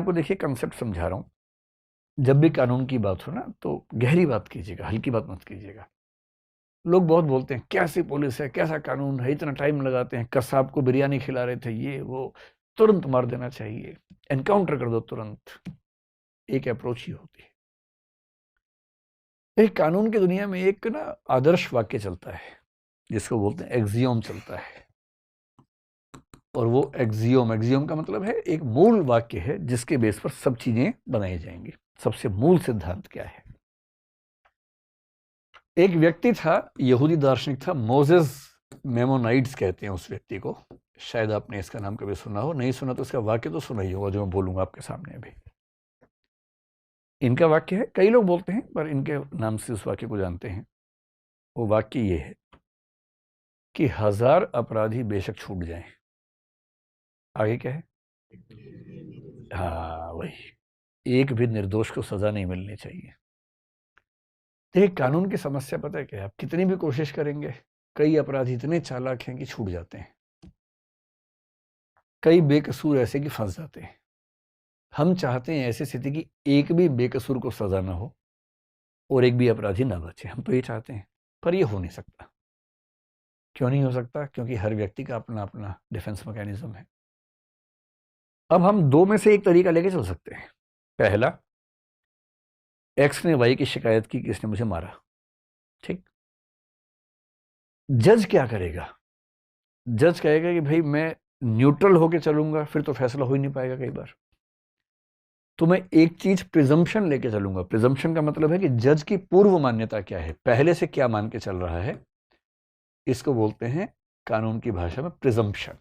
आपको देखिए कंसेप्ट समझा रहा हूँ। जब भी कानून की बात हो ना तो गहरी बात कीजिएगा, हल्की बात मत कीजिएगा। लोग बहुत बोलते हैं कैसी पुलिस है, कैसा कानून है, इतना टाइम लगाते हैं, कसाब को बिरयानी खिला रहे थे, ये वो, तुरंत मार देना चाहिए, एनकाउंटर कर दो तुरंत। एक अप्रोच ही होती है। एक कानून की दुनिया में एक ना आदर्श वाक्य चलता है जिसको बोलते हैं एक्सियोम चलता है। और वो एक्सियोम का मतलब है एक मूल वाक्य है जिसके बेस पर सब चीजें बनाई जाएंगी। सबसे मूल सिद्धांत क्या है? एक व्यक्ति था, यहूदी दार्शनिक था, मोजेस मेमोनाइट्स कहते हैं उस व्यक्ति को। शायद आपने इसका नाम कभी सुना हो, नहीं सुना तो इसका वाक्य तो सुना ही होगा जो मैं बोलूंगा आपके सामने अभी। इनका वाक्य है, कई लोग बोलते हैं पर इनके नाम से उस वाक्य को जानते हैं। वो वाक्य ये है कि 1000 अपराधी बेशक छूट जाएं, आगे क्या है? हाँ वही, एक भी निर्दोष को सजा नहीं मिलनी चाहिए। देखिए कानून की समस्या पता है क्या है? आप कितनी भी कोशिश करेंगे, कई अपराधी इतने चालाक हैं कि छूट जाते हैं, कई बेकसूर ऐसे कि फंस जाते हैं। हम चाहते हैं ऐसी स्थिति की एक भी बेकसूर को सजा ना हो और एक भी अपराधी ना बचे, हम तो ये चाहते हैं, पर ये हो नहीं सकता। क्यों नहीं हो सकता? क्योंकि हर व्यक्ति का अपना अपना डिफेंस मैकेनिज्म है। अब हम दो में से एक तरीका लेके चल सकते हैं। पहला, एक्स ने वाई की शिकायत की कि इसने मुझे मारा, ठीक। जज क्या करेगा? जज कहेगा कि भाई मैं न्यूट्रल होके चलूंगा, फिर तो फैसला हो ही नहीं पाएगा कई बार। तो मैं एक चीज प्रिजम्पशन लेके चलूंगा। प्रिजम्पशन का मतलब है कि जज की पूर्व मान्यता क्या है, पहले से क्या मान के चल रहा है, इसको बोलते हैं कानून की भाषा में प्रिजम्पशन,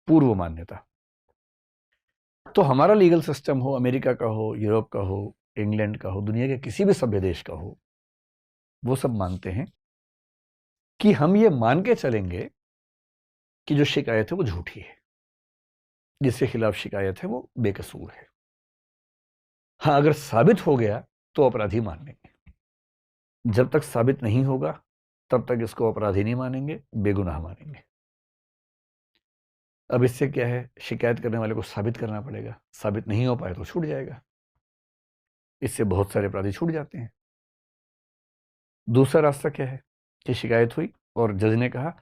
पूर्व मान्यता। तो हमारा लीगल सिस्टम हो, अमेरिका का हो, यूरोप का हो, इंग्लैंड का हो, दुनिया के किसी भी सभ्य देश का हो, वो सब मानते हैं कि हम ये मान के चलेंगे कि जो शिकायत है वो झूठी है, जिसके खिलाफ शिकायत है वो बेकसूर है। हाँ, अगर साबित हो गया तो अपराधी मान लेंगे। जब तक साबित नहीं होगा तब तक इसको अपराधी नहीं मानेंगे, बेगुनाह मानेंगे। अब इससे क्या है, शिकायत करने वाले को साबित करना पड़ेगा, साबित नहीं हो पाए तो छूट जाएगा। इससे बहुत सारे अपराधी छूट जाते हैं। दूसरा रास्ता क्या है कि शिकायत हुई और जज ने कहा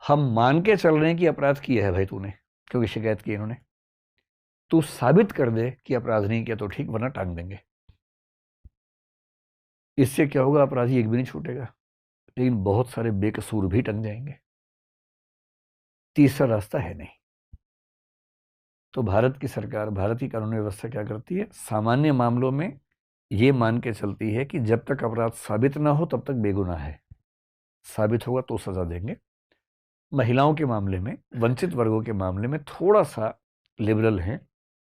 हम मान के चल रहे हैं कि अपराध किया है भाई तूने, क्योंकि शिकायत की इन्होंने, तू साबित कर दे कि अपराध नहीं किया तो ठीक, वरना टांग देंगे। इससे क्या होगा, अपराधी एक भी नहीं छूटेगा, लेकिन बहुत सारे बेकसूर भी टंग जाएंगे। तीसरा रास्ता है नहीं। तो भारत की सरकार, भारत की कानून व्यवस्था क्या करती है, सामान्य मामलों में ये मान के चलती है कि जब तक अपराध साबित ना हो तब तक बेगुनाह है, साबित होगा तो सजा देंगे। महिलाओं के मामले में, वंचित वर्गों के मामले में थोड़ा सा लिबरल है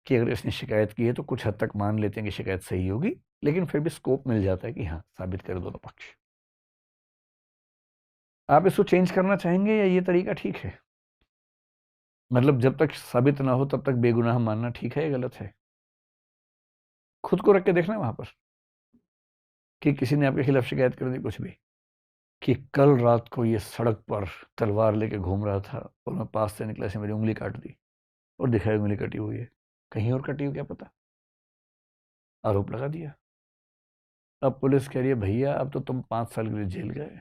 कि अगर इसने शिकायत की है तो कुछ हद तक मान लेते हैं कि शिकायत सही होगी, लेकिन फिर भी स्कोप मिल जाता है कि हाँ साबित करे दोनों पक्ष। आप इसको चेंज करना चाहेंगे या ये तरीका ठीक है? मतलब जब तक साबित ना हो तब तक बेगुनाह मानना ठीक है या गलत है? खुद को रख के देखना वहां पर कि किसी ने आपके खिलाफ शिकायत कर दी कुछ भी, कि कल रात को ये सड़क पर तलवार लेके घूम रहा था और मैं पास से निकला से मेरी उंगली काट दी, और दिखाई उंगली कटी हुई है, कहीं और कटी हो क्या पता, आरोप लगा दिया। अब पुलिस कह रही है भैया अब तो तुम 5 साल के लिए जेल गए,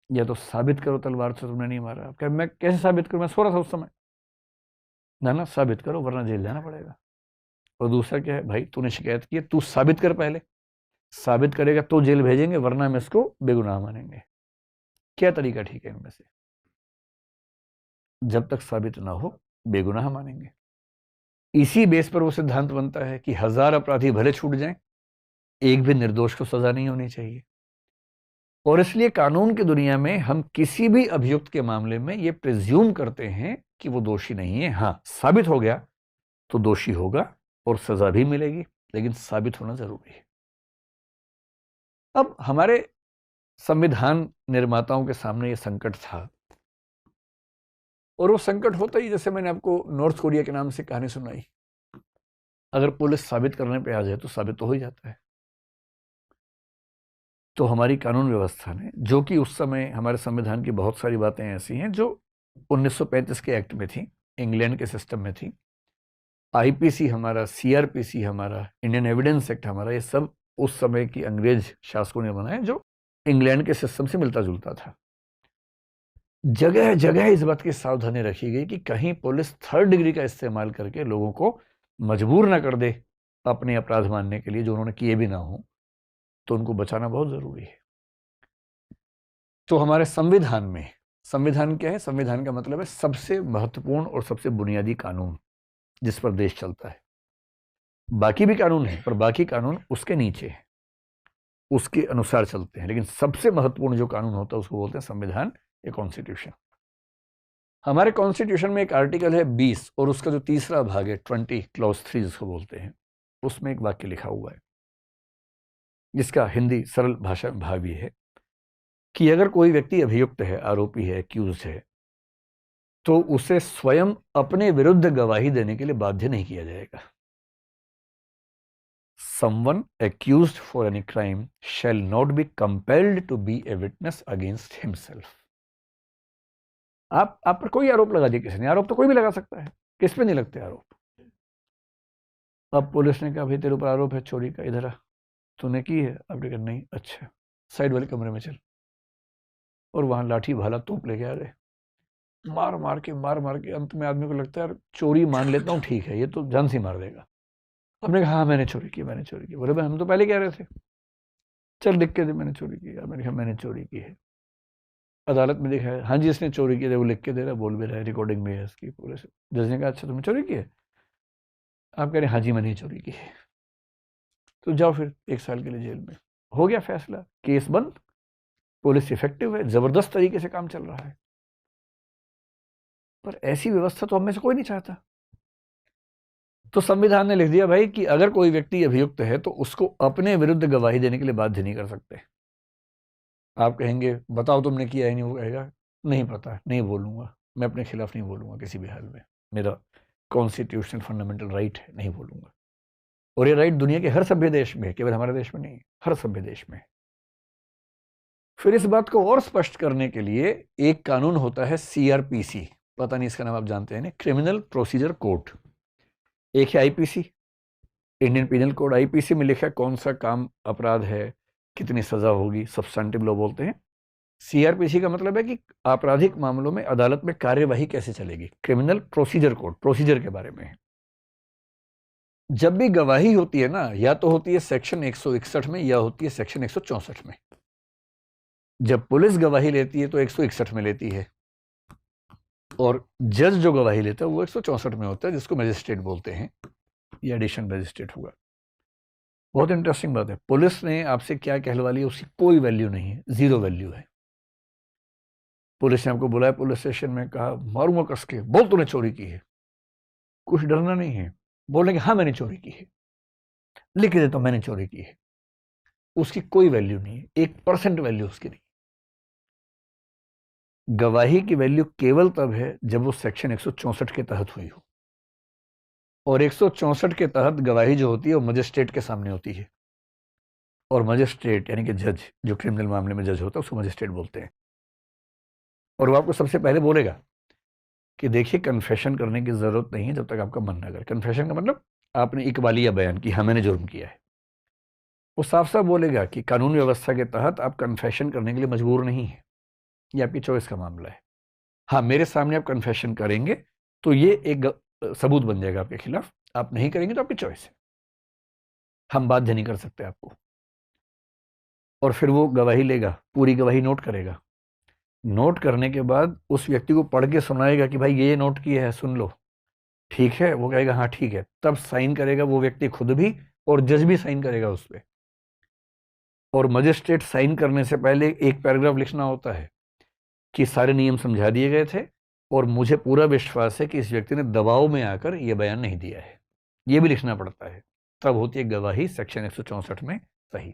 या तो साबित करो तलवार से तुमने नहीं मारा। अब मैं कैसे साबित करूं, मैं सो रहा था उस समय। ना ना, साबित करो वरना जेल जाना पड़ेगा। और दूसरा क्या है, भाई तूने शिकायत की है, तू साबित कर, पहले साबित करेगा तो जेल भेजेंगे, वरना हम इसको बेगुनाह मानेंगे। क्या तरीका ठीक है इनमें से? जब तक साबित ना हो बेगुनाह मानेंगे। इसी बेस पर वो सिद्धांत बनता है कि 1000 अपराधी भले छूट जाएं, एक भी निर्दोष को सजा नहीं होनी चाहिए। और इसलिए कानून की दुनिया में हम किसी भी अभियुक्त के मामले में ये प्रिज्यूम करते हैं कि वो दोषी नहीं है। हाँ, साबित हो गया तो दोषी होगा और सजा भी मिलेगी, लेकिन साबित होना जरूरी है। अब हमारे संविधान निर्माताओं के सामने ये संकट था, और वो संकट होता ही, जैसे मैंने आपको नॉर्थ कोरिया के नाम से कहानी सुनाई, अगर पुलिस साबित करने पे आ जाए तो साबित तो हो ही जाता है। तो हमारी कानून व्यवस्था ने, जो कि उस समय हमारे संविधान की बहुत सारी बातें ऐसी हैं जो 1935 के एक्ट में थी, इंग्लैंड के सिस्टम में थी, आईपीसी हमारा, सीआरपीसी हमारा, इंडियन एविडेंस एक्ट हमारा, ये सब उस समय की अंग्रेज शासकों ने बनाए जो इंग्लैंड के सिस्टम से मिलता जुलता था। जगह जगह इस बात की सावधानी रखी गई कि कहीं पुलिस थर्ड डिग्री का इस्तेमाल करके लोगों को मजबूर ना कर दे अपने अपराध मानने के लिए जो उन्होंने किए भी ना हो, तो उनको बचाना बहुत जरूरी है। तो हमारे संविधान में, संविधान क्या है? संविधान का मतलब है सबसे महत्वपूर्ण और सबसे बुनियादी कानून जिस पर देश चलता है। बाकी भी कानून है, पर बाकी कानून उसके नीचे है, उसके अनुसार चलते हैं, लेकिन सबसे महत्वपूर्ण जो कानून होता है उसको बोलते हैं संविधान या कॉन्स्टिट्यूशन। हमारे कॉन्स्टिट्यूशन में एक आर्टिकल है 20 और उसका जो तीसरा भाग है 20 क्लॉज 3 जिसको बोलते हैं, उसमें एक वाक्य लिखा हुआ है जिसका हिंदी सरल भाषा में भाव ये है कि अगर कोई व्यक्ति अभियुक्त है, आरोपी है, एक्यूज है, तो उसे स्वयं अपने विरुद्ध गवाही देने के लिए बाध्य नहीं किया जाएगा। Someone accused for any crime shall not be compelled to be a witness against himself. आप पर कोई आरोप लगा दिया किसी ने, आरोप तो कोई भी लगा सकता है, किस पे नहीं लगते आरोप। अब पुलिस ने कहा भाई तेरे ऊपर आरोप है चोरी का, इधर आ, तूने की है? आपने कहा नहीं। अच्छा, साइड वाले कमरे में चल। और वहां लाठी भाला तोप लेके आ गए, मार मार के अंत में आदमी को लगता है यार चोरी मान लेता हूँ, ठीक है, ये तो जान से मार देगा। आपने कहा हाँ मैंने चोरी की, मैंने चोरी की। बोले भाई हम तो पहले कह रहे थे, चल लिख के दे मैंने चोरी की। मैंने कहा मैंने चोरी की है। अदालत में देखा है, हाँ जी इसने चोरी की है, वो लिख के दे रहा है, बोल भी रहा है, रिकॉर्डिंग भी है इसकी पूरे से। जज ने कहा अच्छा तुमने चोरी की है? आप कह रहे हैं हाँ जी मैंने चोरी की है, तो जाओ फिर 1 साल के लिए जेल में। हो गया फैसला, केस बंद, पुलिस इफेक्टिव है, जबरदस्त तरीके से काम चल रहा है। पर ऐसी व्यवस्था तो हम में से कोई नहीं चाहता। तो संविधान ने लिख दिया भाई कि अगर कोई व्यक्ति अभियुक्त है तो उसको अपने विरुद्ध गवाही देने के लिए बाध्य नहीं कर सकते। आप कहेंगे बताओ तुमने किया है नहीं, वो कहेगा नहीं पता, नहीं बोलूंगा, मैं अपने खिलाफ नहीं बोलूंगा किसी भी हाल में, मेरा कॉन्स्टिट्यूशनल फंडामेंटल राइट है, नहीं बोलूंगा। और ये राइट दुनिया के हर सभ्य देश में है, केवल हमारे देश में नहीं, हर सभ्य देश में है। फिर इस बात को और स्पष्ट करने के लिए एक कानून होता है सीआरपीसी, पता नहीं इसका नाम आप जानते हैं ना, क्रिमिनल प्रोसीजर कोड। एक है IPC, Indian penal code. IPC में लिखा है कौन सा काम अपराध है, कितनी सजा होगी, सब्सटेंटिव लॉ बोलते हैं। सीआरपीसी का मतलब है कि आपराधिक मामलों में अदालत में कार्यवाही कैसे चलेगी। क्रिमिनल प्रोसीजर कोड प्रोसीजर के बारे में है। जब भी गवाही होती है ना, या तो होती है सेक्शन 161 में या होती है सेक्शन 164 में। जब पुलिस गवाही लेती है तो 161 में लेती है, और जज जो गवाही लेता है वो 164 में होता है, जिसको मजिस्ट्रेट बोलते हैं, या एडिशनल मजिस्ट्रेट हुआ। बहुत इंटरेस्टिंग बात है, पुलिस ने आपसे क्या कहलवा लिया उसकी कोई वैल्यू नहीं है, जीरो वैल्यू है। पुलिस ने आपको बुलाया पुलिस स्टेशन में, कहा मारूंगा कस के, बोल तूने चोरी की है। कुछ डरना नहीं है, बोलने कि हाँ मैंने चोरी की है, लिख के देता हूं मैंने चोरी की है। उसकी कोई वैल्यू नहीं है, 1% वैल्यू उसकी नहीं। गवाही की वैल्यू केवल तब है जब वो सेक्शन 164 के तहत हुई हो, और 164 के तहत गवाही जो होती है वो मजिस्ट्रेट के सामने होती है, और मजिस्ट्रेट यानी कि जज, जो क्रिमिनल मामले में जज होता है उसको मजिस्ट्रेट बोलते हैं। और वो आपको सबसे पहले बोलेगा कि देखिए कन्फेशन करने की जरूरत नहीं है जब तक आपका मन ना करे। कन्फेशन का मतलब आपने इकबालिया बयान की, हाँ मैंने जुर्म किया है। वो साफ साफ बोलेगा कि कानून व्यवस्था के तहत आप कन्फेशन करने के लिए मजबूर नहीं है, ये आपकी चॉइस का मामला है। हाँ मेरे सामने आप कन्फेशन करेंगे तो ये एक सबूत बन जाएगा आपके खिलाफ, आप नहीं करेंगे तो आपकी चॉइस है, हम बाध्य नहीं कर सकते आपको। और फिर वो गवाही लेगा, पूरी गवाही नोट करेगा, नोट करने के बाद उस व्यक्ति को पढ़ के सुनाएगा कि भाई ये नोट किया है, सुन लो, ठीक है? वो कहेगा हाँ ठीक है, तब साइन करेगा वो व्यक्ति खुद भी, और जज भी साइन करेगा उस पर। और मजिस्ट्रेट साइन करने से पहले एक पैराग्राफ लिखना होता है कि सारे नियम समझा दिए गए थे और मुझे पूरा विश्वास है कि इस व्यक्ति ने दबाव में आकर यह बयान नहीं दिया है, यह भी लिखना पड़ता है। तब होती है गवाही सेक्शन 164 में सही।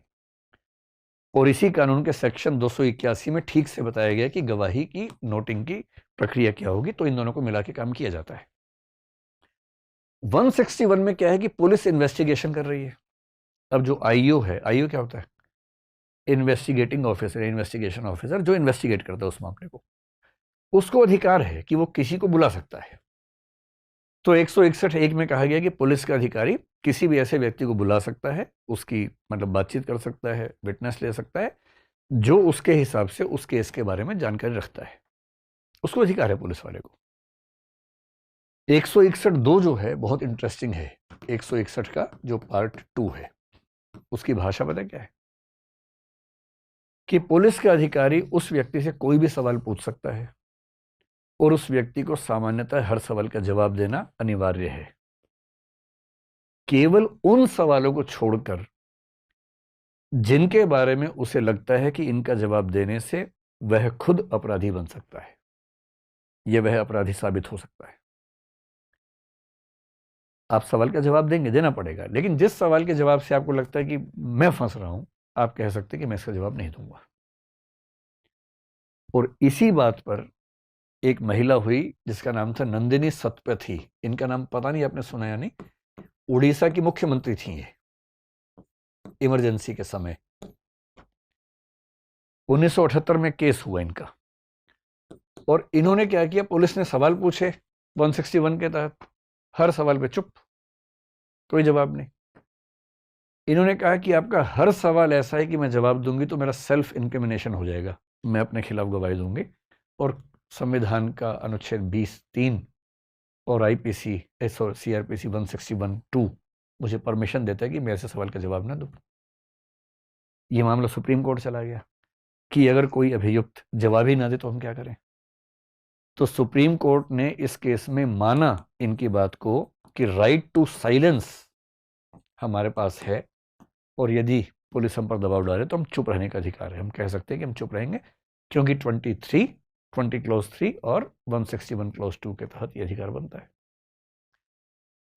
और इसी कानून के सेक्शन 281 में ठीक से बताया गया कि गवाही की नोटिंग की प्रक्रिया क्या होगी, तो इन दोनों को मिला के काम किया जाता है। 161 में क्या है कि पुलिस इन्वेस्टिगेशन कर रही है। अब जो आईओ है, आईओ क्या होता है? इन्वेस्टिगेटिंग ऑफिसर, इन्वेस्टिगेशन ऑफिसर, जो इन्वेस्टिगेट करता है उस मामले को, उसको अधिकार है कि वो किसी को बुला सकता है। तो 161(1) में कहा गया कि पुलिस का अधिकारी किसी भी ऐसे व्यक्ति को बुला सकता है, उसकी मतलब बातचीत कर सकता है, विटनेस ले सकता है, जो उसके हिसाब से उस केस के बारे में जानकारी रखता है। उसको अधिकार है पुलिस वाले को। 161(2) जो है बहुत इंटरेस्टिंग है। 161 का जो पार्ट 2 है, उसकी भाषा पता क्या है? कि पुलिस का अधिकारी उस व्यक्ति से कोई भी सवाल पूछ सकता है और उस व्यक्ति को सामान्यतः हर सवाल का जवाब देना अनिवार्य है। केवल उन सवालों को छोड़कर जिनके बारे में उसे लगता है कि इनका जवाब देने से वह खुद अपराधी बन सकता है या वह अपराधी साबित हो सकता है। आप सवाल का जवाब देंगे, देना पड़ेगा, लेकिन जिस सवाल के जवाब से आपको लगता है कि मैं फंस रहा हूं, आप कह सकते हैं कि मैं इसका जवाब नहीं दूंगा। और इसी बात पर एक महिला हुई जिसका नाम था नंदिनी सतपथी। इनका नाम पता नहीं आपने सुना या नहीं। उड़ीसा की मुख्यमंत्री थी ये इमरजेंसी के समय। 1978 में केस हुआ इनका, और इन्होंने क्या किया, पुलिस ने सवाल पूछे 161 के तहत, हर सवाल पे चुप, कोई जवाब नहीं। इन्होंने कहा कि आपका हर सवाल ऐसा है कि मैं जवाब दूंगी तो मेरा सेल्फ इंक्रिमिनेशन हो जाएगा, मैं अपने खिलाफ गवाही दूंगी, और संविधान का अनुच्छेद 20(3) और आईपीसी सीआरपीसी 161(2) मुझे परमिशन देता है कि मैं ऐसे सवाल का जवाब ना दूं। ये मामला सुप्रीम कोर्ट चला गया कि अगर कोई अभियुक्त जवाब ही ना दे तो हम क्या करें। तो सुप्रीम कोर्ट ने इस केस में माना इनकी बात को कि राइट टू साइलेंस हमारे पास है, और यदि पुलिस हम पर दबाव डाले तो हम चुप रहने का अधिकार है। हम कह सकते हैं कि हम चुप रहेंगे, क्योंकि 20 क्लॉज 3 और 161 क्लॉज 2 के तहत यह अधिकार बनता है।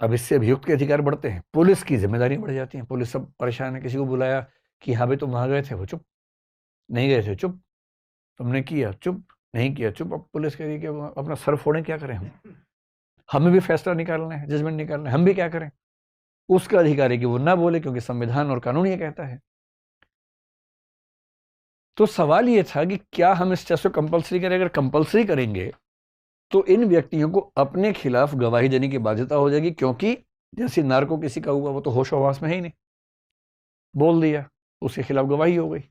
अब इससे अभियुक्त के अधिकार बढ़ते हैं, पुलिस की जिम्मेदारी बढ़ जाती है। पुलिस सब परेशान है, किसी को बुलाया कि हाँ भाई तुम वहां गए थे, वो चुप, नहीं गए थे चुप, तुमने किया चुप, नहीं किया चुप। अब पुलिस कह रही है कि अपना सर फोड़े, क्या करें हम, हमें भी फैसला निकालना है, जजमेंट निकालना है, हम भी क्या करें। उसका अधिकार है कि वो ना बोले, क्योंकि संविधान और कानून ये कहता है। तो सवाल ये था कि क्या हम इस टेस्ट को कंपलसरी करें। अगर कंपलसरी करेंगे तो इन व्यक्तियों को अपने खिलाफ गवाही देने की बाध्यता हो जाएगी, क्योंकि जैसे नार्को किसी का हुआ, वो तो होश हवास में है ही नहीं, बोल दिया, उसके खिलाफ गवाही हो गई।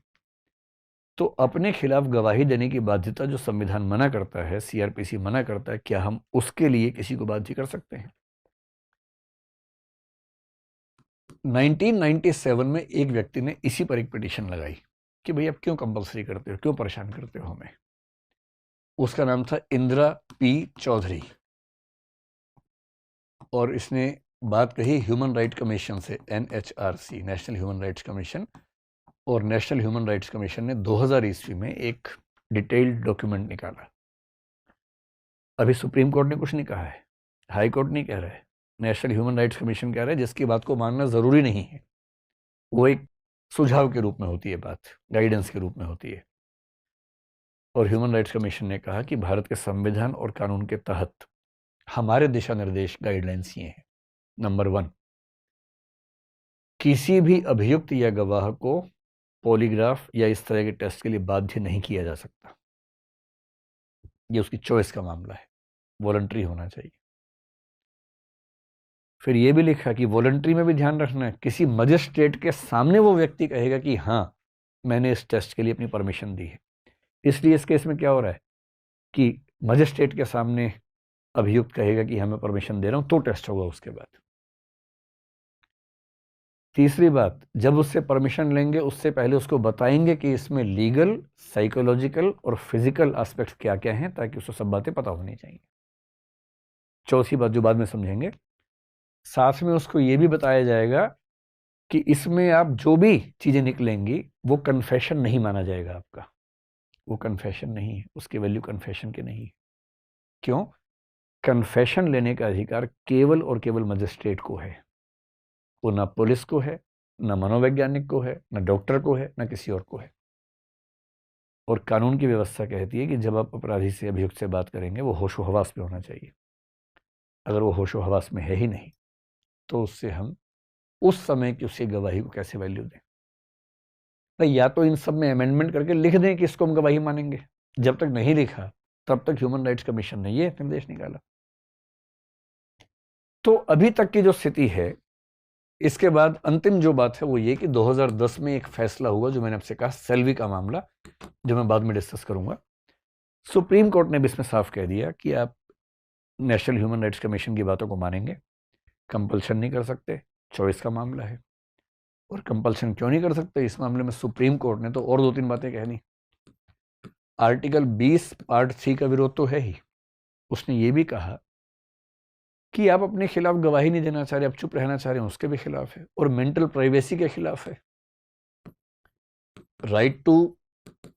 तो अपने खिलाफ गवाही देने की बाध्यता जो संविधान मना करता है, सीआरपीसी मना करता है, क्या हम उसके लिए किसी को बाध्य कर सकते हैं? 1997 में एक व्यक्ति ने इसी पर एक पिटीशन लगाई कि भाई आप क्यों कंपलसरी करते हो, क्यों परेशान करते हो हमें। उसका नाम था इंदिरा पी चौधरी, और इसने बात कही ह्यूमन राइट कमीशन से, NHRC, national human rights commission. और नेशनल ह्यूमन राइट्स कमीशन ने 2000 ईस्वी में एक डिटेल्ड डॉक्यूमेंट निकाला। अभी सुप्रीम कोर्ट ने कुछ नहीं कहा है, हाई कोर्ट नहीं कह रहा है, नेशनल ह्यूमन राइट्स कमीशन कह रहा है, जिसकी बात को मानना जरूरी नहीं है। वो एक सुझाव के रूप में होती है बात, गाइडेंस के रूप में होती है। और ह्यूमन राइट्स कमीशन ने कहा कि भारत के संविधान और कानून के तहत हमारे दिशा निर्देश, गाइडलाइंस ये हैं। नंबर 1, किसी भी अभियुक्त या गवाह को पॉलीग्राफ या इस तरह के टेस्ट के लिए बाध्य नहीं किया जा सकता। ये उसकी चॉइस का मामला है, वॉलंटरी होना चाहिए। फिर ये भी लिखा कि वॉलंटरी में भी ध्यान रखना है, किसी मजिस्ट्रेट के सामने वो व्यक्ति कहेगा कि हाँ मैंने इस टेस्ट के लिए अपनी परमिशन दी है। इसलिए इस केस में क्या हो रहा है कि मजिस्ट्रेट के सामने अभियुक्त कहेगा कि हाँ मैं परमिशन दे रहा हूं, तो टेस्ट होगा उसके बाद। तीसरी बात, जब उससे परमिशन लेंगे उससे पहले उसको बताएंगे कि इसमें लीगल, साइकोलॉजिकल और फिजिकल एस्पेक्ट्स क्या क्या हैं, ताकि उसको सब बातें पता होनी चाहिए। चौथी बात जो बाद में समझेंगे, साथ में उसको ये भी बताया जाएगा कि इसमें आप जो भी चीजें निकलेंगी वो कन्फेशन नहीं माना जाएगा आपका, वो कन्फेशन नहीं है, उसकी वैल्यू कन्फेशन की नहीं है। क्यों? कन्फेशन लेने का अधिकार केवल और केवल मजिस्ट्रेट को है, वो ना पुलिस को है, ना मनोवैज्ञानिक को है, ना डॉक्टर को है, ना किसी और को है। और कानून की व्यवस्था कहती है कि जब आप अपराधी से, अभियुक्त से बात करेंगे, वो होशो हवास में होना चाहिए। अगर वो होशो हवास में है ही नहीं तो उससे हम उस समय की उसकी गवाही को कैसे वैल्यू दें? भाई या तो इन सब में अमेंडमेंट करके लिख दें कि इसको हम गवाही मानेंगे। जब तक नहीं लिखा तब तक ह्यूमन राइट्स कमीशन ने ये निर्देश निकाला। तो अभी तक की जो स्थिति है, इसके बाद अंतिम जो बात है वो ये कि 2010 में एक फैसला हुआ, जो मैंने आपसे कहा सेल्वी का मामला, जो मैं बाद में डिस्कस करूंगा। सुप्रीम कोर्ट ने भी इसमें साफ कह दिया कि आप नेशनल ह्यूमन राइट्स कमीशन की बातों को मानेंगे, कंपल्शन नहीं कर सकते, चॉइस का मामला है। और कंपल्शन क्यों नहीं कर सकते, इस मामले में सुप्रीम कोर्ट ने तो और 2-3 बातें कह दी। आर्टिकल 20 पार्ट 3 का विरोध तो है ही, उसने ये भी कहा कि आप अपने खिलाफ गवाही नहीं देना चाह रहे, आप चुप रहना चाह रहे हैं, उसके भी खिलाफ है। और मेंटल प्राइवेसी के खिलाफ है। राइट टू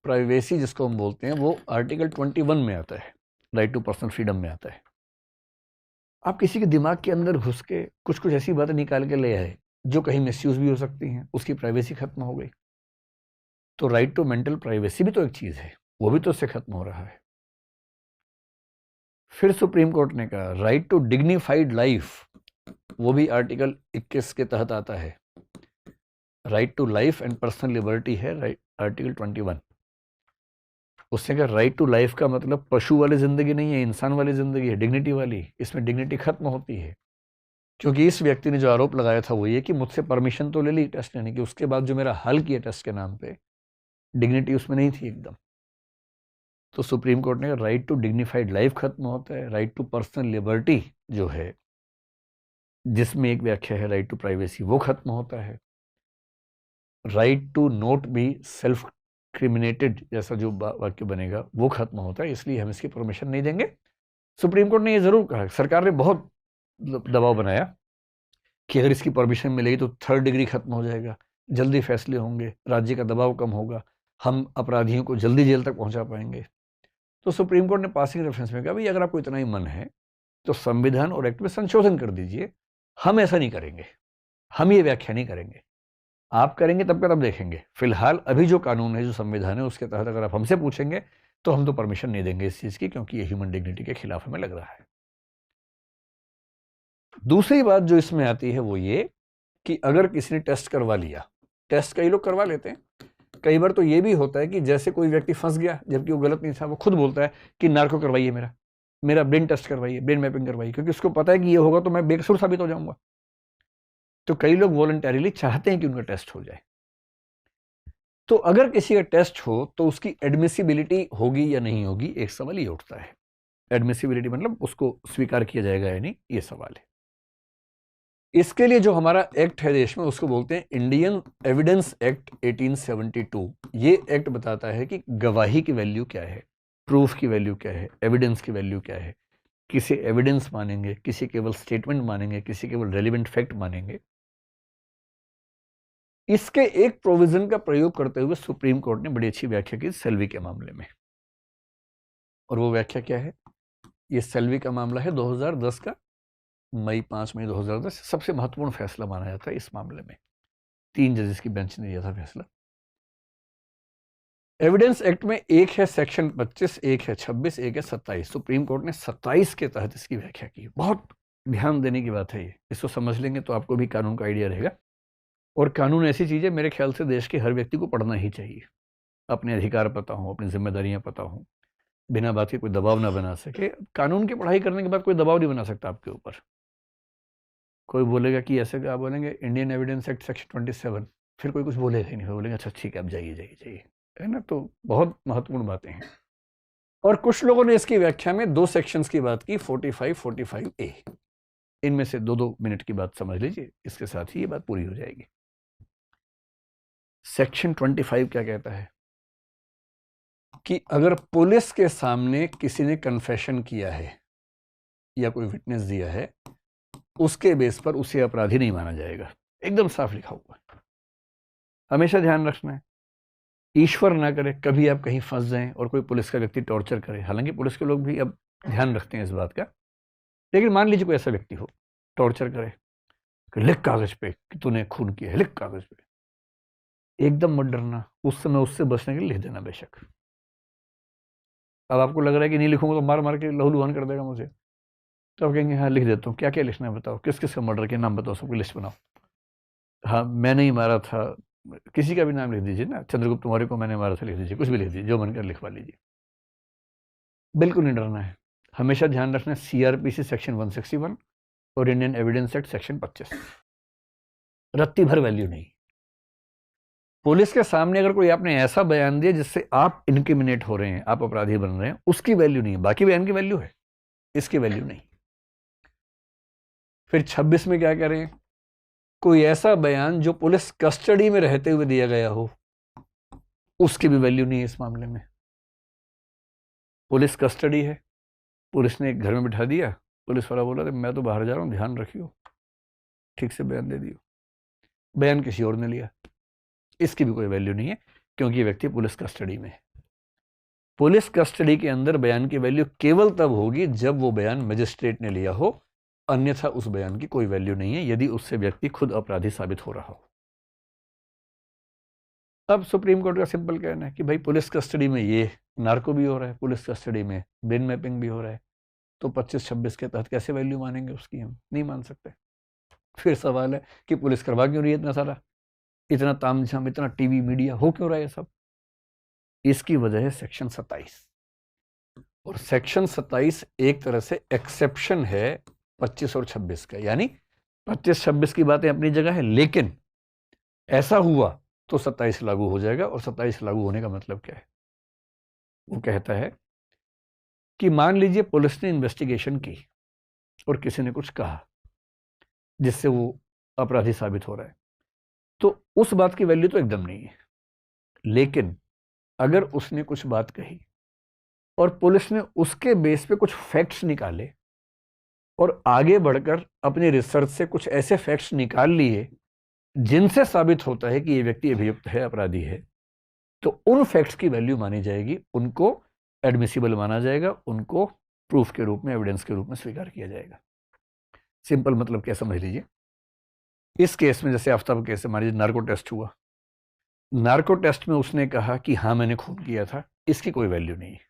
प्राइवेसी जिसको हम बोलते हैं, वो आर्टिकल 21 में आता है, राइट टू पर्सनल फ्रीडम में आता है। आप किसी के दिमाग के अंदर घुस के कुछ कुछ ऐसी बातें निकाल के ले आए जो कहीं मिसयूज भी हो सकती हैं, उसकी प्राइवेसी खत्म हो गई। तो राइट टू मेंटल प्राइवेसी भी तो एक चीज है, वो भी तो उससे खत्म हो रहा है। फिर सुप्रीम कोर्ट ने कहा राइट टू डिग्निफाइड लाइफ, वो भी आर्टिकल 21 के तहत आता है। Right to life and personal liberty है आर्टिकल 21। उसने कहा राइट टू लाइफ का मतलब पशु वाली जिंदगी नहीं है, इंसान वाली जिंदगी है, डिग्निटी वाली। इसमें डिग्निटी खत्म होती है, क्योंकि इस व्यक्ति ने जो आरोप लगाया था वो ये कि मुझसे परमिशन तो ले ली टेस्ट लेने की, उसके बाद जो मेरा हल किया टेस्ट के नाम पे, डिग्निटी उसमें नहीं थी एकदम। तो सुप्रीम कोर्ट ने कहा राइट टू डिग्निफाइड लाइफ खत्म होता है। राइट टू पर्सनल लिबर्टी जो है, जिसमें एक व्याख्या है राइट टू प्राइवेसी, वो खत्म होता है। Right to not be self criminated जैसा जो वाक्य बनेगा वो खत्म होता है, इसलिए हम इसकी परमिशन नहीं देंगे। सुप्रीम कोर्ट ने ये जरूर कहा, सरकार ने बहुत दबाव बनाया कि अगर इसकी परमिशन मिलेगी तो 3rd डिग्री खत्म हो जाएगा, जल्दी फैसले होंगे, राज्य का दबाव कम होगा, हम अपराधियों को जल्दी जेल तक पहुंचा पाएंगे। तो सुप्रीम कोर्ट ने पासिंग रेफरेंस में कहा भाई अगर आपको इतना ही मन है तो संविधान और एक्ट में संशोधन कर दीजिए, हम ऐसा नहीं करेंगे, हम ये व्याख्या नहीं करेंगे, आप करेंगे तब का तब देखेंगे। फिलहाल अभी जो कानून है, जो संविधान है, उसके तहत अगर आप हमसे पूछेंगे तो हम तो परमिशन नहीं देंगे इस चीज की, क्योंकि ये ह्यूमन डिग्निटी के खिलाफ हमें लग रहा है। दूसरी बात जो इसमें आती है वो ये कि अगर किसी ने टेस्ट करवा लिया, टेस्ट कई लोग करवा लेते हैं, कई बार तो ये भी होता है कि जैसे कोई व्यक्ति फंस गया जबकि वो गलत नहीं था, वो खुद बोलता है कि नार्को करवाइए, मेरा ब्रेन टेस्ट करवाइए, ब्रेन मैपिंग करवाइए, क्योंकि उसको पता है कि ये होगा तो मैं बेकसूर साबित हो जाऊंगा। तो कई लोग वॉलंटरीली चाहते हैं कि उनका टेस्ट हो जाए। तो अगर किसी का टेस्ट हो तो उसकी एडमिसिबिलिटी होगी या नहीं होगी, एक सवाल ये उठता है। एडमिसिबिलिटी मतलब उसको स्वीकार किया जाएगा या नहीं, ये सवाल है। इसके लिए जो हमारा एक्ट है देश में, उसको बोलते हैं इंडियन एविडेंस एक्ट 1872। ये एक्ट बताता है कि गवाही की वैल्यू क्या है, प्रूफ की वैल्यू क्या है, एविडेंस की वैल्यू क्या है। किसी एविडेंस मानेंगे, किसी केवल स्टेटमेंट मानेंगे, किसी केवल रेलिवेंट फैक्ट मानेंगे। इसके एक प्रोविजन का प्रयोग करते हुए सुप्रीम कोर्ट ने बड़ी अच्छी व्याख्या की सेल्वी के मामले में। और वो व्याख्या क्या है, ये सेल्वी का मामला है 2010 का, 5 मई 2010 सबसे महत्वपूर्ण फैसला माना जाता है इस मामले में। 3 जजेस की बेंच ने दिया था फैसला। एविडेंस एक्ट में एक है सेक्शन 25, एक है 26, एक है 27। सुप्रीम कोर्ट ने 27 के तहत इसकी व्याख्या की। बहुत ध्यान देने की बात है ये, इसको समझ लेंगे तो आपको भी कानून का आइडिया रहेगा। और कानून ऐसी चीज है, मेरे ख्याल से देश के हर व्यक्ति को पढ़ना ही चाहिए। अपने अधिकार पता हो, अपनी जिम्मेदारियां पता हो, बिना बात के कोई दबाव ना बना सके। कानून की पढ़ाई करने के बाद कोई दबाव नहीं बना सकता आपके ऊपर। कोई बोलेगा कि ऐसे क्या बोलेंगे, इंडियन एविडेंस एक्ट सेक्शन 27, फिर कोई कुछ बोलेगा ही नहीं, बोलेंगे अच्छा ठीक है आप जाइए जाइए जाइए, है ना। तो बहुत महत्वपूर्ण बातें हैं। और कुछ लोगों ने इसकी व्याख्या में 2 सेक्शंस की बात की, 45, 45A। इनमें से 2-2 मिनट की बात समझ लीजिए, इसके साथ ही ये बात पूरी हो जाएगी। सेक्शन 25 क्या कहता है कि अगर पुलिस के सामने किसी ने कन्फेशन किया है या कोई विटनेस दिया है, उसके बेस पर उसे अपराधी नहीं माना जाएगा। एकदम साफ लिखा हुआ है। हमेशा ध्यान रखना है, ईश्वर ना करे कभी आप कहीं फंस जाएं और कोई पुलिस का व्यक्ति टॉर्चर करे। हालांकि पुलिस के लोग भी अब ध्यान रखते हैं इस बात का, लेकिन मान लीजिए कोई ऐसा व्यक्ति हो टॉर्चर करे कि लिख कागज पे कि तूने खून किया है, लिख कागज पे। एकदम मत डरना, उस समय उससे बचने के लिए लिख देना बेशक। अब आपको लग रहा है कि नहीं लिखूंगा तो मार मार के लहूलुहान कर देगा मुझे, तो आप कहेंगे हाँ लिख देता हूँ, क्या क्या लिखना है बताओ, किस किस का मर्डर के नाम बताओ, सबकी लिस्ट बनाओ। हाँ मैंने ही मारा था, किसी का भी नाम लिख दीजिए ना, चंद्रगुप्त मौर्य को मैंने मारा था लिख दीजिए, कुछ भी लिख दीजिए, जो मन कर लिखवा लीजिए। बिल्कुल नहीं डरना है। हमेशा ध्यान रखना है CRPC सेक्शन 161 और इंडियन एविडेंस एक्ट सेक्शन 25, रत्ती भर वैल्यू नहीं। पुलिस के सामने अगर कोई आपने ऐसा बयान दिया जिससे आप इनक्रिमिनेट हो रहे हैं, आप अपराधी बन रहे हैं, उसकी वैल्यू नहीं है। बाकी बयान की वैल्यू है, इसकी वैल्यू नहीं। फिर 26 में क्या कह रहे हैं, कोई ऐसा बयान जो पुलिस कस्टडी में रहते हुए दिया गया हो, उसकी भी वैल्यू नहीं है इस मामले में। पुलिस कस्टडी है, पुलिस ने एक घर में बिठा दिया, पुलिस वाला बोला मैं तो बाहर जा रहा हूं, ध्यान रखियो, ठीक से बयान दे दियो, बयान किसी और ने लिया, इसकी भी कोई वैल्यू नहीं है, क्योंकि ये व्यक्ति पुलिस कस्टडी में है। पुलिस कस्टडी के अंदर बयान की वैल्यू केवल तब होगी जब वो बयान मजिस्ट्रेट ने लिया हो, अन्यथा उस बयान की कोई वैल्यू नहीं है यदि उससे व्यक्ति खुद अपराधी साबित हो रहा हो। अब सुप्रीम कोर्ट का सिंपल कहना है कि भाई पुलिस कस्टडी में ये नार्को भी हो रहा है, पुलिस कस्टडी में ब्रेन मैपिंग भी हो रहा है, तो 25-26 के तहत कैसे वैल्यू मानेंगे उसकी? हम नहीं मान सकते। फिर सवाल है कि पुलिस करवा क्यों रही है इतना सारा, इतना तामझाम, इतना टीवी मीडिया हो क्यों रहा है सब? इसकी वजह है सेक्शन 27, और सेक्शन 27 एक तरह से एक्सेप्शन है 25 और 26 का। यानी 25-26 की बातें अपनी जगह है, लेकिन ऐसा हुआ तो 27 लागू हो जाएगा। और 27 लागू होने का मतलब क्या है? वो कहता है कि मान लीजिए पुलिस ने इन्वेस्टिगेशन की और किसी ने कुछ कहा जिससे वो अपराधी साबित हो रहा है, तो उस बात की वैल्यू तो एकदम नहीं है। लेकिन अगर उसने कुछ बात कही और पुलिस ने उसके बेस पे कुछ फैक्ट्स निकाले और आगे बढ़कर अपनी रिसर्च से कुछ ऐसे फैक्ट्स निकाल लिए जिनसे साबित होता है कि ये व्यक्ति अभियुक्त है, अपराधी है, तो उन फैक्ट्स की वैल्यू मानी जाएगी, उनको एडमिसिबल माना जाएगा, उनको प्रूफ के रूप में, एविडेंस के रूप में स्वीकार किया जाएगा। सिंपल मतलब क्या समझ लीजिए, इस केस में जैसे आफ्ताब केस में मान लीजिए नार्को टेस्ट हुआ, नार्को टेस्ट में उसने कहा कि हाँ मैंने खून किया था, इसकी कोई वैल्यू नहीं है,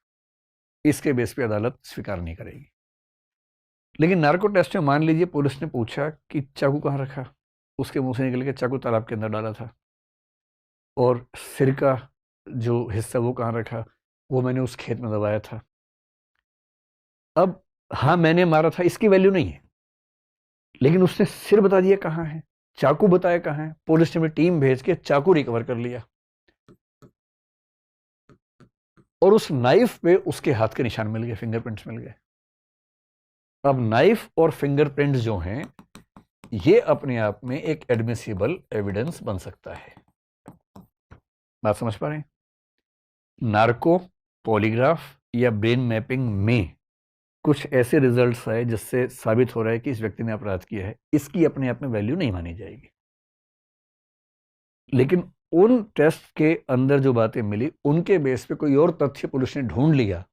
इसके बेस पे अदालत स्वीकार नहीं करेगी। लेकिन नार्को टेस्ट में मान लीजिए पुलिस ने पूछा कि चाकू कहाँ रखा, उसके मुंह से निकल के चाकू तालाब के अंदर डाला था, और सिर का जो हिस्सा वो कहाँ रखा, वो मैंने उस खेत में दबाया था। अब हाँ मैंने मारा था, इसकी वैल्यू नहीं है, लेकिन उसने सिर बता दिया कहाँ है, चाकू बताया कहाँ है, पुलिस ने टीम भेज के चाकू रिकवर कर लिया, और उस नाइफ पे उसके हाथ के निशान मिल गए, फिंगरप्रिंट्स मिल गए। अब नाइफ और फिंगरप्रिंट्स जो हैं, ये अपने आप में एक एडमिसिबल एविडेंस बन सकता है। बात समझ पा रहे हैं? नार्को, पॉलीग्राफ या ब्रेन मैपिंग में कुछ ऐसे रिजल्ट्स आए जिससे साबित हो रहा है कि इस व्यक्ति ने अपराध किया है, इसकी अपने आप में वैल्यू नहीं मानी जाएगी। लेकिन उन टेस्ट के अंदर जो बातें मिली, उनके बेस पे कोई और तथ्य पुलिस ने ढूंढ लिया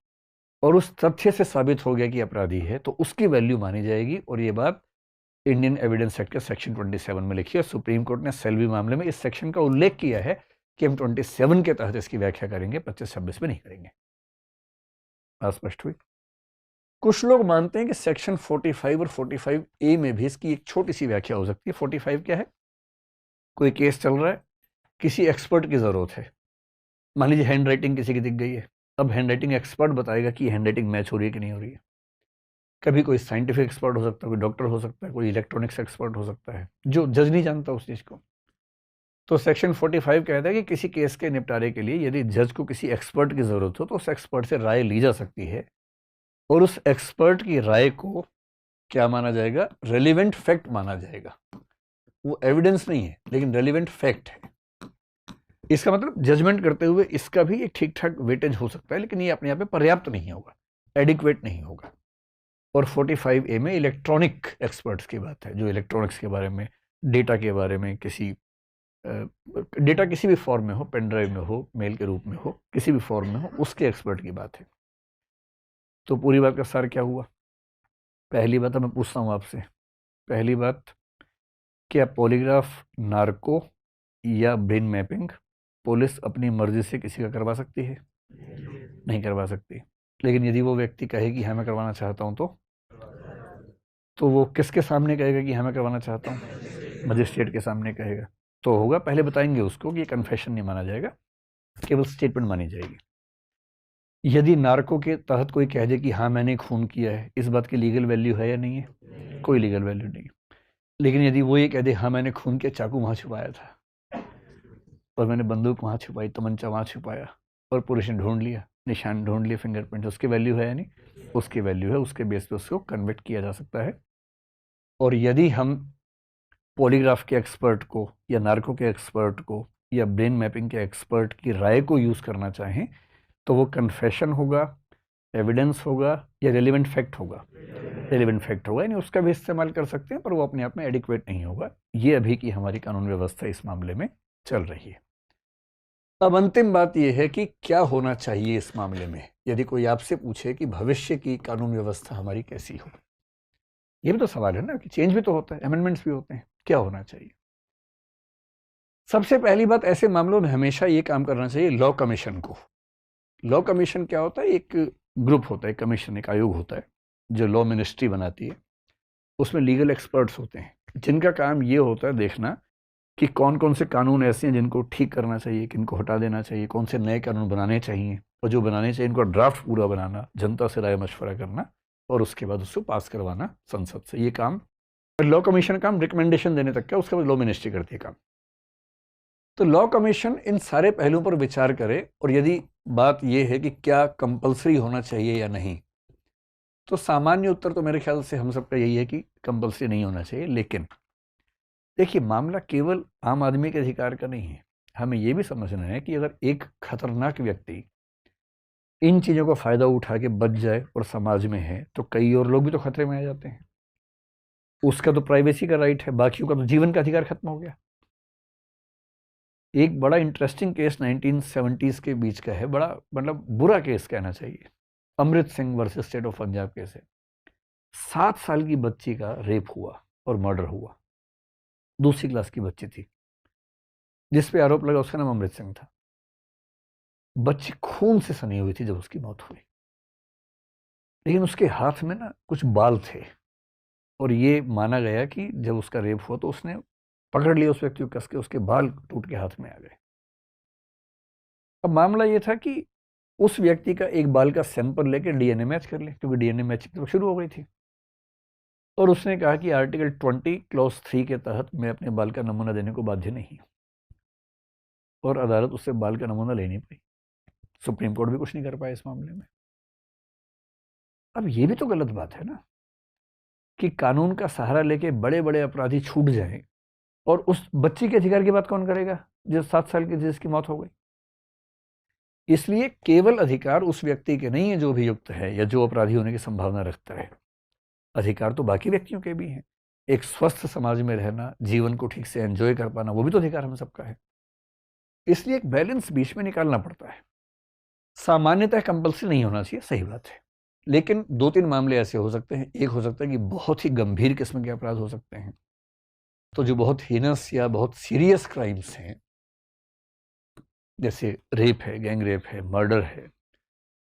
और उस तथ्य से साबित हो गया कि अपराधी है, तो उसकी वैल्यू मानी जाएगी। और ये बात इंडियन एविडेंस एक्ट के सेक्शन 27 में लिखी है। सुप्रीम कोर्ट ने सेल्वी मामले में इस सेक्शन का उल्लेख किया है कि हम 27 के तहत इसकी व्याख्या करेंगे, 25-26 में नहीं करेंगे। बात स्पष्ट हुई? कुछ लोग मानते हैं कि सेक्शन 45 और 45A में भी इसकी एक छोटी सी व्याख्या हो सकती है। 45 क्या है? कोई केस चल रहा है, किसी एक्सपर्ट की जरूरत है, मान लीजिए हैंड राइटिंग किसी की दिख गई है, अब हैंड राइटिंग एक्सपर्ट बताएगा कि हैंड राइटिंग मैच हो रही है कि नहीं हो रही है। कभी कोई साइंटिफिक एक्सपर्ट हो सकता है, कोई डॉक्टर हो सकता है, कोई इलेक्ट्रॉनिक्स एक्सपर्ट हो सकता है, जो जज नहीं जानता उस चीज को। तो सेक्शन 45 कहता है कि किसी केस के निपटारे के लिए यदि जज को किसी एक्सपर्ट की जरूरत हो तो उस एक्सपर्ट से राय ली जा सकती है, और उस एक्सपर्ट की राय को क्या माना जाएगा? रेलिवेंट फैक्ट माना जाएगा। वो एविडेंस नहीं है, लेकिन रेलिवेंट फैक्ट है। इसका मतलब जजमेंट करते हुए इसका भी एक ठीक ठाक वेटेज हो सकता है, लेकिन ये अपने आप में पर्याप्त नहीं होगा, एडिक्वेट नहीं होगा। और 45A में इलेक्ट्रॉनिक एक्सपर्ट्स की बात है, जो इलेक्ट्रॉनिक्स के बारे में, डेटा के बारे में, डेटा किसी भी फॉर्म में हो, पेन ड्राइव में हो, मेल के रूप में हो, किसी भी फॉर्म में हो, उसके एक्सपर्ट की बात है। तो पूरी बात का सार क्या हुआ? पहली बात मैं पूछता हूँ आपसे, पहली बात, क्या पॉलीग्राफ, नार्को या ब्रेन मैपिंग पुलिस अपनी मर्जी से किसी का करवा सकती है? नहीं करवा सकती। लेकिन यदि वो व्यक्ति कहे कि हाँ मैं करवाना चाहता हूँ, तो वो किसके सामने कहेगा कि हाँ मैं करवाना चाहता हूँ? मजिस्ट्रेट के सामने कहेगा। तो होगा, पहले बताएंगे उसको कि ये कन्फेशन नहीं माना जाएगा, केवल स्टेटमेंट मानी जाएगी। यदि नार्को के तहत कोई कह दे कि हाँ मैंने खून किया है, इस बात की लीगल वैल्यू है या नहीं है? कोई लीगल वैल्यू नहीं। लेकिन यदि वो ये कह दे हाँ मैंने खून किया, चाकू वहाँ छुपाया था और मैंने बंदूक वहाँ छुपाई, तमंचा वहाँ छुपाया और पुलिस ने ढूंढ लिया, निशान ढूंढ लिया, फिंगरप्रिंट, उसकी वैल्यू है या नहीं? उसकी वैल्यू है, उसके बेस पे उसको कन्विक्ट किया जा सकता है। और यदि हम पॉलीग्राफ के एक्सपर्ट को या नार्को के एक्सपर्ट को या ब्रेन मैपिंग के एक्सपर्ट की राय को यूज़ करना चाहें तो वो कन्फेशन होगा, एविडेंस होगा या रेलिवेंट फैक्ट होगा? रेलिवेंट फैक्ट होगा, यानी उसका भी इस्तेमाल कर सकते हैं, पर वो अपने आप में एडिक्वेट नहीं होगा। ये अभी की हमारी कानून व्यवस्था इस मामले में चल रही है। अब अंतिम बात यह है कि क्या होना चाहिए इस मामले में। यदि कोई आपसे पूछे कि भविष्य की कानून व्यवस्था हमारी कैसी हो, ये भी तो सवाल है ना, कि चेंज भी तो होता है, अमेंडमेंट्स भी होते हैं, क्या होना चाहिए? सबसे पहली बात, ऐसे मामलों में हमेशा ये काम करना चाहिए लॉ कमीशन को। लॉ कमीशन क्या होता है? एक ग्रुप होता है, कमीशन, एक आयोग होता है जो लॉ मिनिस्ट्री बनाती है। उसमें लीगल एक्सपर्ट्स होते हैं जिनका काम ये होता है देखना कि कौन कौन से कानून ऐसे हैं जिनको ठीक करना चाहिए, किनको हटा देना चाहिए, कौन से नए कानून बनाने चाहिए, और जो बनाने चाहिए इनको ड्राफ्ट पूरा बनाना, जनता से राय मशवरा करना और उसके बाद उसको पास करवाना संसद से। ये काम लॉ कमीशन काम रिकमेंडेशन देने तक का, उसके बाद लॉ मिनिस्ट्री करती है काम। तो लॉ कमीशन इन सारे पहलुओं पर विचार करे, और यदि बात यह है कि क्या कंपलसरी होना चाहिए या नहीं, तो सामान्य उत्तर तो मेरे ख्याल से हम सबका यही है कि कंपलसरी नहीं होना चाहिए। लेकिन देखिए, मामला केवल आम आदमी के अधिकार का नहीं है। हमें यह भी समझना है कि अगर एक खतरनाक व्यक्ति इन चीज़ों का फ़ायदा उठा के बच जाए और समाज में है, तो कई और लोग भी तो खतरे में आ जाते हैं। उसका तो प्राइवेसी का राइट है, बाकियों का तो जीवन का अधिकार खत्म हो गया। एक बड़ा इंटरेस्टिंग केस 1970s के बीच का है, बड़ा मतलब बुरा केस कहना चाहिए। Amrit Singh versus state of Punjab case है। 7 साल की बच्ची का रेप हुआ और मर्डर हुआ। दूसरी क्लास की बच्ची थी जिस पे आरोप लगा, उसका नाम अमृत सिंह था। बच्ची खून से सनी हुई थी जब उसकी मौत हुई, लेकिन उसके हाथ में ना कुछ बाल थे, और ये माना गया कि जब उसका रेप हुआ तो उसने पकड़ लिया उस व्यक्ति को कस के, उसके बाल टूट के हाथ में आ गए। अब मामला ये था कि उस व्यक्ति का एक बाल का सैंपल लेकर डीएनए मैच कर ले, क्योंकि डीएनए मैचिंग तो शुरू हो गई थी। और उसने कहा कि आर्टिकल 20 क्लॉज 3 के तहत मैं अपने बाल का नमूना देने को बाध्य नहीं हूं, और अदालत उससे बाल का नमूना ले नहीं पाई। सुप्रीम कोर्ट भी कुछ नहीं कर पाया इस मामले में। अब ये भी तो गलत बात है ना कि कानून का सहारा लेके बड़े बड़े अपराधी छूट जाएं, और उस बच्ची के अधिकार की बात कौन करेगा जिस 7 साल की जिसकी मौत हो गई? इसलिए केवल अधिकार उस व्यक्ति के नहीं है जो अभियुक्त है या जो अपराधी होने की संभावना रखता है। अधिकार तो बाकी व्यक्तियों के भी हैं। एक स्वस्थ समाज में रहना, जीवन को ठीक से एंजॉय कर पाना, वो भी तो अधिकार हम सबका है। इसलिए एक बैलेंस बीच में निकालना पड़ता है। सामान्यतः कंपल्सरी नहीं होना चाहिए, सही बात है, लेकिन 2-3 मामले ऐसे हो सकते हैं। एक हो सकता है कि बहुत ही गंभीर किस्म के अपराध हो सकते हैं, तो जो बहुत हीनस या बहुत सीरियस क्राइम्स हैं, जैसे रेप है, गैंग रेप है, मर्डर है,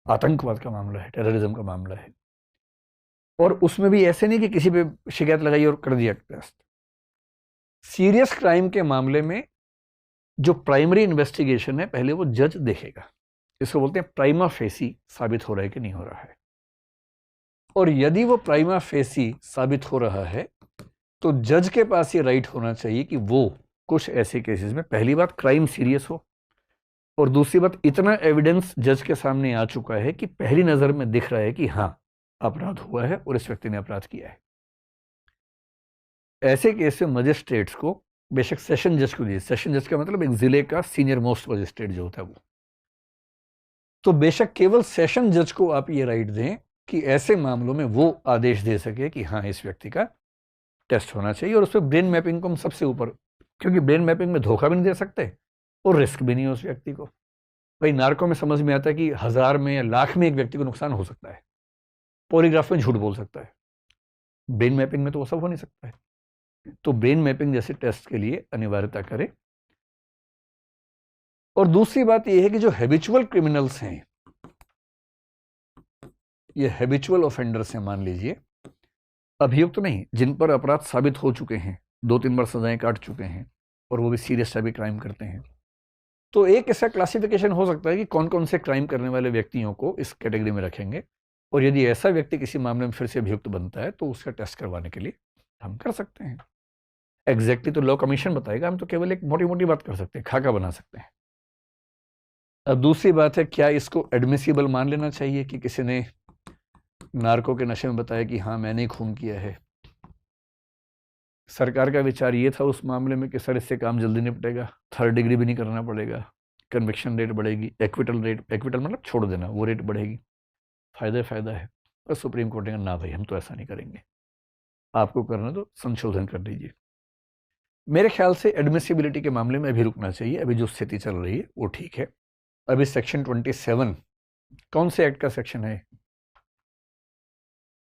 आतंकवाद का मामला है, टेररिज्म का मामला है, और उसमें भी ऐसे नहीं कि किसी पे शिकायत लगाई और कर दिया टेस्ट। सीरियस क्राइम के मामले में जो प्राइमरी इन्वेस्टिगेशन है, पहले वो जज देखेगा। इसको बोलते हैं प्राइमा फेसी साबित हो रहा है कि नहीं हो रहा है। और यदि वो प्राइमा फेसी साबित हो रहा है, तो जज के पास ये राइट होना चाहिए कि वो कुछ ऐसे केसेस में, पहली बात क्राइम सीरियस हो, और दूसरी बात इतना एविडेंस जज के सामने आ चुका है कि पहली नजर में दिख रहा है कि हाँ अपराध हुआ है और इस व्यक्ति ने अपराध किया है। ऐसे केस में मजिस्ट्रेट्स को, बेशक सेशन जज को दिए, सेशन जज का मतलब एक जिले का सीनियर मोस्ट मजिस्ट्रेट जो होता है वो, तो बेशक केवल सेशन जज को आप ये राइट दें कि ऐसे मामलों में वो आदेश दे सके कि हाँ इस व्यक्ति का टेस्ट होना चाहिए। और उस पर ब्रेन मैपिंग को हम सबसे ऊपर, क्योंकि ब्रेन मैपिंग में धोखा भी नहीं दे सकते और रिस्क भी नहीं है उस व्यक्ति को। भाई नार्को में समझ में आता है कि 1000 में या लाख में एक व्यक्ति को नुकसान हो सकता है, पॉलीग्राफ में झूठ बोल सकता है, ब्रेन मैपिंग में तो वो सब हो नहीं सकता है। तो ब्रेन मैपिंग जैसे टेस्ट के लिए अनिवार्यता करें। और दूसरी बात यह है कि जो हैबिचुअल क्रिमिनल्स हैं, ये हैबिचुअल ऑफेंडर्स हैं, मान लीजिए अभियुक्त नहीं, जिन पर अपराध साबित हो चुके हैं, 2-3 बार सजाएं काट चुके हैं और वो भी सीरियस टाइप के क्राइम करते हैं, तो एक ऐसा क्लासिफिकेशन हो सकता है कि कौन कौन से क्राइम करने वाले व्यक्तियों को इस कैटेगरी में रखेंगे, और यदि ऐसा व्यक्ति किसी मामले में फिर से अभियुक्त बनता है तो उसका टेस्ट करवाने के लिए हम कर सकते हैं। एग्जैक्टली तो लॉ कमीशन बताएगा, हम तो केवल एक मोटी मोटी बात कर सकते हैं, खाका बना सकते हैं। अब दूसरी बात है, क्या इसको एडमिसिबल मान लेना चाहिए कि किसी ने नार्को के नशे में बताया कि हाँ मैंने खून किया है। सरकार का विचार ये था उस मामले में कि सर इससे काम जल्दी निपटेगा, 3rd डिग्री भी नहीं करना पड़ेगा, कन्विक्शन रेट बढ़ेगी, एक्विटल मतलब छोड़ देना, वो रेट बढ़ेगी, फ़ायदा है। और सुप्रीम कोर्ट ने कहा ना भाई हम तो ऐसा नहीं करेंगे, आपको करना तो संशोधन कर दीजिए। मेरे ख्याल से एडमिसिबिलिटी के मामले में अभी रुकना चाहिए, अभी जो स्थिति चल रही है वो ठीक है। अभी सेक्शन 27 कौन से एक्ट का सेक्शन है?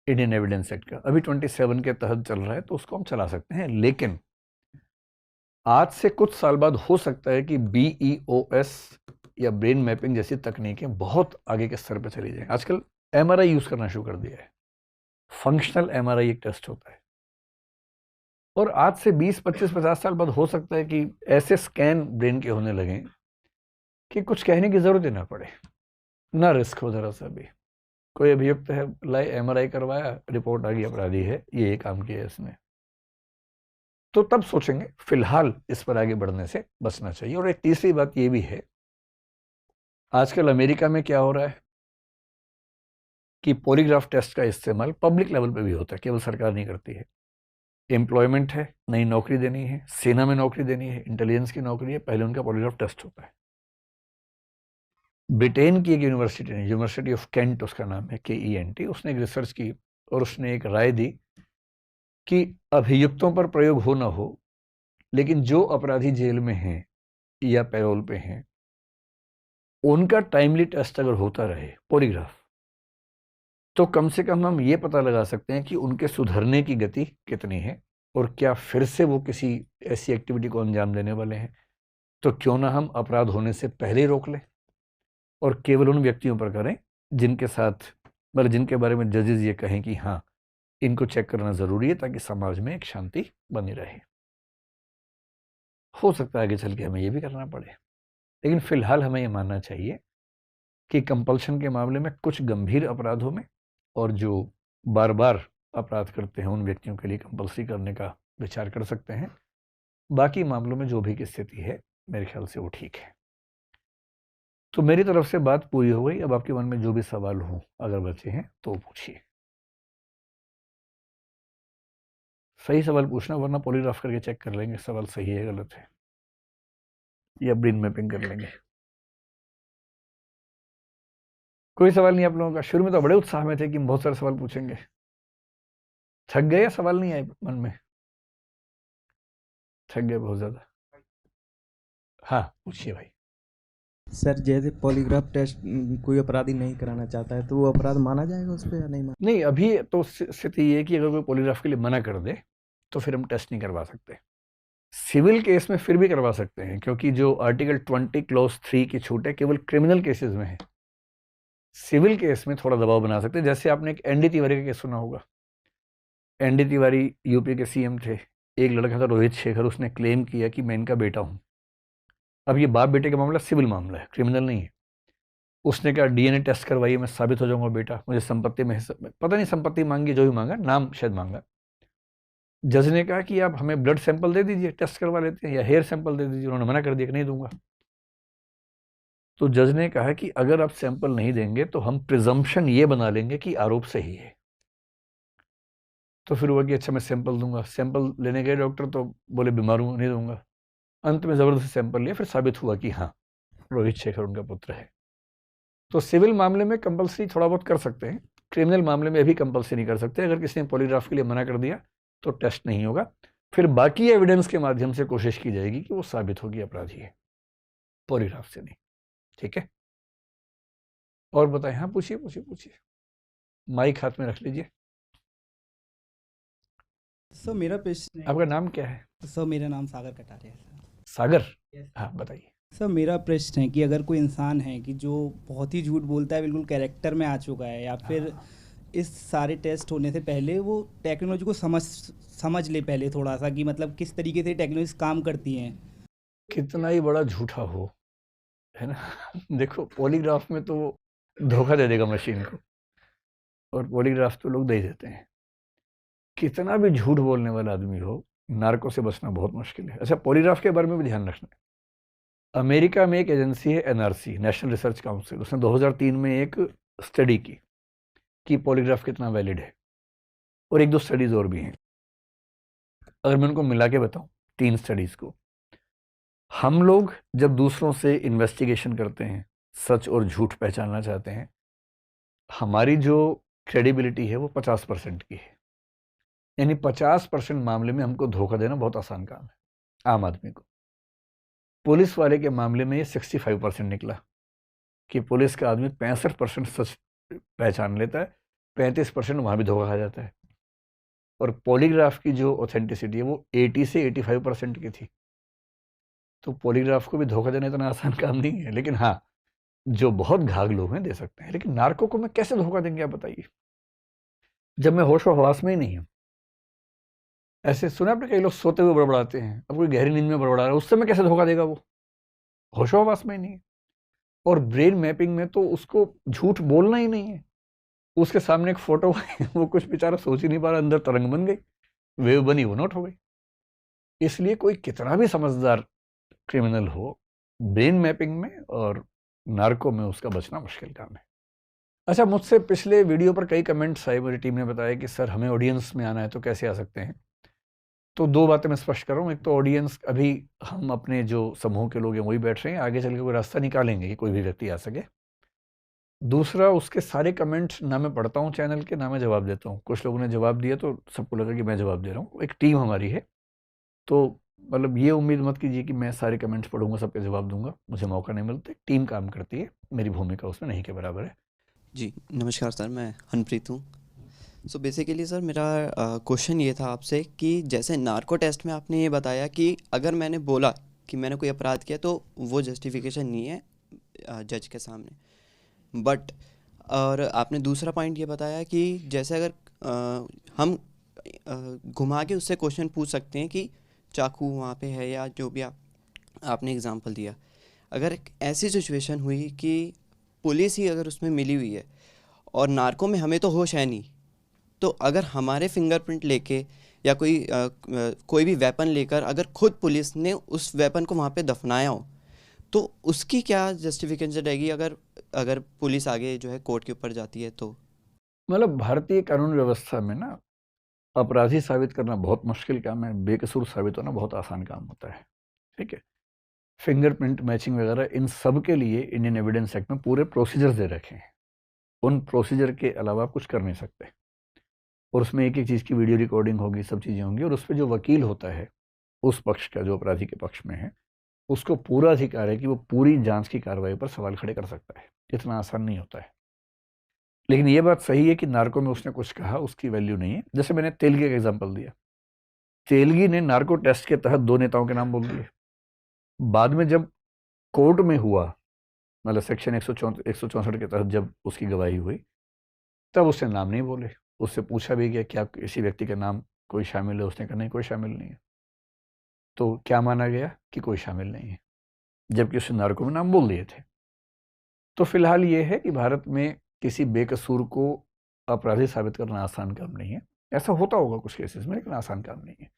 इंडियन एविडेंस एक्ट का, अभी 27 के तहत चल रहा है तो उसको हम चला सकते हैं। लेकिन आज से कुछ साल बाद हो सकता है कि BEOS या ब्रेन मैपिंग जैसी तकनीकें बहुत आगे के स्तर पर चली जाएं। आजकल MRI यूज करना शुरू कर दिया है, फंक्शनल MRI एक टेस्ट होता है, और आज से 20, 25, 50 साल बाद हो सकता है कि ऐसे स्कैन ब्रेन के होने लगे कि कुछ कहने की जरूरत ही ना पड़े, ना रिस्क हो जरा सा भी। कोई अभियुक्त है, लाए MRI करवाया, रिपोर्ट आ गई अपराधी है, ये काम किया इसने, तो तब सोचेंगे। फिलहाल इस पर आगे बढ़ने से बचना चाहिए। और एक तीसरी बात ये भी है, आजकल अमेरिका में क्या हो रहा है कि पॉलीग्राफ टेस्ट का इस्तेमाल पब्लिक लेवल पे भी होता है, केवल सरकार नहीं करती है। एम्प्लॉयमेंट है, नई नौकरी देनी है, सेना में नौकरी देनी है, इंटेलिजेंस की नौकरी है, पहले उनका पॉलीग्राफ टेस्ट होता है। ब्रिटेन की एक यूनिवर्सिटी ने, यूनिवर्सिटी ऑफ कैंट उसका नाम है, KENT, उसने एक रिसर्च की और उसने एक राय दी कि अभियुक्तों पर प्रयोग हो ना हो, लेकिन जो अपराधी जेल में हैं या पैरोल पे हैं, उनका टाइमली टेस्ट अगर होता रहे पॉलीग्राफ, तो कम से कम हम ये पता लगा सकते हैं कि उनके सुधरने की गति कितनी है, और क्या फिर से वो किसी ऐसी एक्टिविटी को अंजाम देने वाले हैं। तो क्यों ना हम अपराध होने से पहले ही रोक लें, और केवल उन व्यक्तियों पर करें जिनके साथ, मतलब जिनके बारे में जजेस ये कहें कि हाँ इनको चेक करना जरूरी है, ताकि समाज में एक शांति बनी रहे। हो सकता है आगे चल के हमें ये भी करना पड़े, लेकिन फिलहाल हमें ये मानना चाहिए कि कंपल्शन के मामले में कुछ गंभीर अपराधों में, और जो बार बार अपराध करते हैं उन व्यक्तियों के लिए कंपल्सरी करने का विचार कर सकते हैं। बाकी मामलों में जो भी की स्थिति है मेरे ख्याल से वो ठीक है। तो मेरी तरफ से बात पूरी हो गई। अब आपके मन में जो भी सवाल हो अगर बचे हैं तो पूछिए। सही सवाल पूछना, वरना पॉलीग्राफ करके चेक कर लेंगे सवाल सही है गलत है, या ब्रेन मैपिंग कर लेंगे। कोई सवाल नहीं आप लोगों का? शुरू में तो बड़े उत्साह में थे कि हम बहुत सारे सवाल पूछेंगे, थक गए या सवाल नहीं आए मन में? थक गए बहुत ज्यादा? हाँ पूछिए भाई। सर जैसे पॉलीग्राफ टेस्ट कोई अपराधी नहीं कराना चाहता है तो वो अपराध माना जाएगा उस पर या नहीं माना? नहीं, अभी तो स्थिति ये है कि अगर कोई पॉलीग्राफ के लिए मना कर दे तो फिर हम टेस्ट नहीं करवा सकते। सिविल केस में फिर भी करवा सकते हैं, क्योंकि जो आर्टिकल 20 क्लॉज 3 की छूट है केवल क्रिमिनल केसेस में है। सिविल केस में थोड़ा दबाव बना सकते हैं। जैसे आपने एक ND तिवारी का केस सुना होगा। ND तिवारी यूपी के CM थे। एक लड़का था रोहित शेखर, उसने क्लेम किया कि मैं इनका बेटा हूं। अब ये बाप बेटे का मामला सिविल मामला है, क्रिमिनल नहीं है। उसने कहा DNA टेस्ट करवाइए, मैं साबित हो जाऊंगा बेटा, मुझे संपत्ति में हिस्सा, पता नहीं संपत्ति मांगी, जो भी मांगा, नाम शायद मांगा। जज ने कहा कि आप हमें ब्लड सैंपल दे दीजिए, टेस्ट करवा लेते हैं, या हेयर सैंपल दे दीजिए। उन्होंने मना कर दिया कि नहीं दूंगा। तो जज ने कहा कि अगर आप सैंपल नहीं देंगे तो हम प्रिजम्पशन ये बना लेंगे कि आरोप सही है। तो फिर हुआ कि अच्छा मैं सैंपल दूंगा। सैंपल लेने गए डॉक्टर तो बोले बीमार हूं, नहीं दूंगा। अंत में जबरदस्ती सैंपल लिया, फिर साबित हुआ कि हाँ रोहित शेखर उनका पुत्र है। तो सिविल मामले में कंपल्सरी थोड़ा बहुत कर सकते हैं, क्रिमिनल मामले में भी कंपल्सरी नहीं कर सकते। अगर किसी ने पॉलीग्राफ के लिए मना कर दिया तो टेस्ट नहीं होगा, फिर बाकी एविडेंस के माध्यम से कोशिश की जाएगी कि वो साबित होगी अपराधी है, पॉलीग्राफ से नहीं। ठीक है, और बताएं। हाँ पूछिए पूछिए पूछिए, माइक हाथ में रख लीजिए। सर मेरा प्रश्न है, आपका नाम क्या है? सर मेरा नाम सागर कटारिया है सर। सागर? हाँ बताइए। सर मेरा प्रश्न है कि अगर कोई इंसान है कि जो बहुत ही झूठ बोलता है, बिल्कुल कैरेक्टर में आ चुका है, या फिर इस सारे टेस्ट होने से पहले वो टेक्नोलॉजी को समझ ले पहले थोड़ा सा, कि मतलब किस तरीके से टेक्नोलॉजी काम करती हैं। कितना ही बड़ा झूठा हो, है ना। देखो पॉलीग्राफ में तो वो धोखा दे देगा मशीन को, और पॉलीग्राफ तो लोग दे ही देते हैं। कितना भी झूठ बोलने वाला आदमी हो, नार्को से बचना बहुत मुश्किल है। अच्छा, पॉलीग्राफ के बारे में भी ध्यान रखना है। अमेरिका में एक एजेंसी है एनआरसी, नेशनल रिसर्च काउंसिल, उसने 2003 में एक स्टडी की कि पॉलीग्राफ कितना वैलिड है, और एक दो स्टडीज और भी हैं। अगर मैं उनको मिला के बताऊं 3 स्टडीज को, हम लोग जब दूसरों से इन्वेस्टिगेशन करते हैं, सच और झूठ पहचानना चाहते हैं, हमारी जो क्रेडिबिलिटी है वो 50% की है। यानी 50% मामले में हमको धोखा देना बहुत आसान काम है आम आदमी को। पुलिस वाले के मामले में ये 65% निकला कि पुलिस का आदमी 65% सच पहचान लेता है, 35% वहां भी धोखा खा जाता है। और पॉलीग्राफ की जो ऑथेंटिसिटी है वो 80 से 85% की थी। तो पॉलीग्राफ को भी धोखा देना इतना आसान काम नहीं है। लेकिन हाँ, जो बहुत घाघ लोग हैं दे सकते हैं। लेकिन नार्को को मैं कैसे धोखा देंगे आप बताइए, जब मैं होश और हवास में ही नहीं हूं। ऐसे सुना आपने, कई लोग सोते हुए बड़बड़ाते हैं, अब कोई गहरी नींद में बड़बड़ा रहा है, उससे मैं कैसे धोखा देगा? वो होश और हवास में ही नहीं है। और ब्रेन मैपिंग में तो उसको झूठ बोलना ही नहीं है। उसके सामने एक फोटो है, वो कुछ बेचारा सोच ही नहीं पा रहा, अंदर तरंग बन गई, वेव बनी, वो नोट हो गई। इसलिए कोई कितना भी समझदार क्रिमिनल हो, ब्रेन मैपिंग में और नार्को में उसका बचना मुश्किल काम है। अच्छा, मुझसे पिछले वीडियो पर कई कमेंट्स आए, मेरी टीम ने बताया कि सर हमें ऑडियंस में आना है तो कैसे आ सकते हैं। तो 2 बातें मैं स्पष्ट कर रहा हूँ। एक तो ऑडियंस, अभी हम अपने जो समूह के लोग हैं वही बैठ रहे हैं, आगे चल के कोई रास्ता निकालेंगे कि कोई भी व्यक्ति आ सके। दूसरा, उसके सारे कमेंट्स ना मैं पढ़ता हूँ चैनल के, ना मैं जवाब देता हूँ। कुछ लोगों ने जवाब दिया तो सबको लगा कि मैं जवाब दे रहा हूँ। एक टीम हमारी है, तो मतलब ये उम्मीद मत कीजिए कि मैं सारे कमेंट्स पढ़ूंगा, सबके जवाब दूंगा, मुझे मौका नहीं मिलता। टीम काम करती है, मेरी भूमिका उसमें नहीं के बराबर है। जी नमस्कार सर, मैं हनप्रीत हूँ। सो बेसिकली सर मेरा क्वेश्चन ये था आपसे कि जैसे नार्को टेस्ट में आपने ये बताया कि अगर मैंने बोला कि मैंने कोई अपराध किया तो वो जस्टिफिकेशन नहीं है जज के सामने, बट और आपने दूसरा पॉइंट ये बताया कि जैसे अगर हम घुमा के उससे क्वेश्चन पूछ सकते हैं कि चाकू वहाँ पे है या जो भी आपने एग्जांपल दिया, अगर एक ऐसी सिचुएशन हुई कि पुलिस ही अगर उसमें मिली हुई है और नार्को में हमें तो होश है नहीं, तो अगर हमारे फिंगरप्रिंट लेके या कोई भी वेपन लेकर अगर खुद पुलिस ने उस वेपन को वहाँ पे दफनाया हो तो उसकी क्या जस्टिफिकेशन रहेगी अगर पुलिस आगे जो है कोर्ट के ऊपर जाती है? तो मतलब भारतीय कानून व्यवस्था में ना, अपराधी साबित करना बहुत मुश्किल काम है, बेकसूर साबित होना बहुत आसान काम होता है। ठीक है, फिंगरप्रिंट मैचिंग वगैरह, इन सब के लिए इंडियन एविडेंस एक्ट में पूरे प्रोसीजर्स दे रखे हैं। उन प्रोसीजर के अलावा आप कुछ कर नहीं सकते। और उसमें एक एक चीज़ की वीडियो रिकॉर्डिंग होगी, सब चीज़ें होंगी। और उस पर जो वकील होता है उस पक्ष का, जो अपराधी के पक्ष में है, उसको पूरा अधिकार है कि वो पूरी जांच की कार्रवाई पर सवाल खड़े कर सकता है। इतना आसान नहीं होता है। लेकिन ये बात सही है कि नार्को में उसने कुछ कहा, उसकी वैल्यू नहीं है। जैसे मैंने तेलगी का एग्जाम्पल दिया, तेलगी ने नार्को टेस्ट के तहत 2 नेताओं के नाम बोल दिए। बाद में जब कोर्ट में हुआ, मतलब सेक्शन 164 के तहत जब उसकी गवाही हुई, तब उसने नाम नहीं बोले। उससे पूछा भी गया क्या किसी व्यक्ति का नाम कोई शामिल है, उसने कहा नहीं, कोई शामिल नहीं है। तो क्या माना गया कि कोई शामिल नहीं है, जबकि उसने नार्को में नाम बोल दिए थे। तो फिलहाल ये है कि भारत में किसी बेकसूर को अपराधी साबित करना आसान काम नहीं है। ऐसा होता होगा कुछ केसेस में, लेकिन आसान काम नहीं है।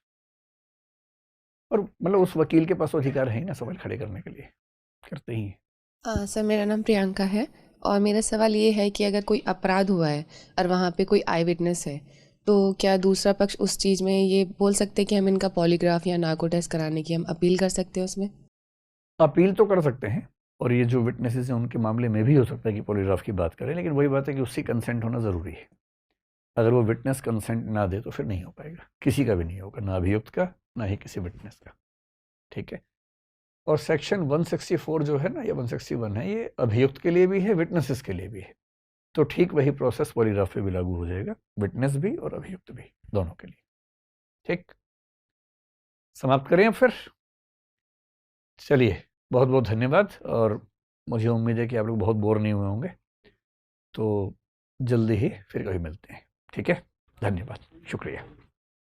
और मतलब उस वकील के पास अधिकार है ही ना सवाल खड़े करने के लिए, करते ही हैं। सर, मेरा नाम प्रियंका है और मेरा सवाल ये है कि अगर कोई अपराध हुआ है और वहाँ पे कोई आई विटनेस है, तो क्या दूसरा पक्ष उस चीज़ में ये बोल सकते हैं कि हम इनका पॉलीग्राफ या नार्को टेस्ट कराने की हम अपील कर सकते हैं उसमें? अपील तो कर सकते हैं, और ये जो विटनेसेस हैं उनके मामले में भी हो सकता है कि पॉलीग्राफ की बात करें। लेकिन वही बात है कि उससे कंसेंट होना ज़रूरी है। अगर वो विटनेस कंसेंट ना दे तो फिर नहीं हो पाएगा, किसी का भी नहीं होगा, ना अभियुक्त का ना ही किसी विटनेस का। ठीक है। और सेक्शन 164 जो है ना, या 161 है, ये अभियुक्त के लिए भी है, विटनेसेस के लिए भी है। तो ठीक वही प्रोसेस पॉलीग्राफ पे भी लागू हो जाएगा, विटनेस भी और अभियुक्त भी, दोनों के लिए। ठीक, समाप्त करें अब फिर। चलिए, बहुत बहुत धन्यवाद। और मुझे उम्मीद है कि आप लोग बहुत बोर नहीं हुए होंगे। तो जल्दी ही फिर कभी मिलते हैं। ठीक है, धन्यवाद, शुक्रिया।